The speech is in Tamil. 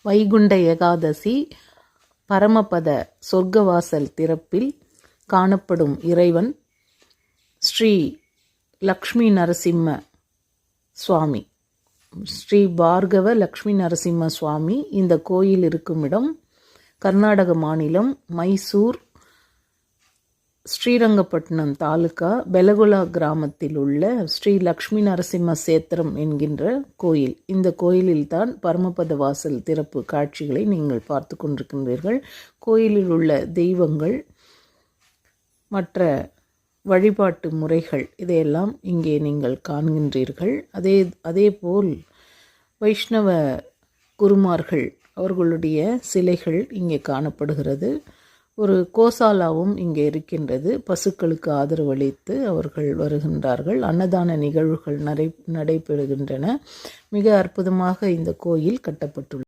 வைகுண்ட ஏகாதசி பரமபத சொர்க்கவாசல் திறப்பில் காணப்படும் இறைவன் ஸ்ரீ லக்ஷ்மி நரசிம்ம சுவாமி, ஸ்ரீ பார்கவ லக்ஷ்மி நரசிம்ம சுவாமி. இந்த கோயில் இருக்கும் இடம் கர்நாடக மாநிலம் மைசூர் ஸ்ரீரங்கப்பட்டினம் தாலுகா பெலகுலா கிராமத்தில் உள்ள ஸ்ரீ லக்ஷ்மி நரசிம்ம சேத்திரம் என்கின்ற கோயில். இந்த கோயிலில்தான் பரமபத வாசல் திறப்பு காட்சிகளை நீங்கள் பார்த்து கொண்டிருக்கின்றீர்கள். கோயிலில் உள்ள தெய்வங்கள், மற்ற வழிபாட்டு முறைகள் இதையெல்லாம் இங்கே நீங்கள் காண்கின்றீர்கள். அதேபோல் வைஷ்ணவ குருமார்கள் அவர்களுடைய சிலைகள் இங்கே காணப்படுகிறது. ஒரு கோசாலாவும் இங்கே இருக்கின்றது. பசுக்களுக்கு ஆதரவளித்து அவர்கள் வருகின்றார்கள். அன்னதான நிகழ்வுகள் நடைபெறுகின்றன. மிக அற்புதமாக இந்த கோயில் கட்டப்பட்டுள்ளது.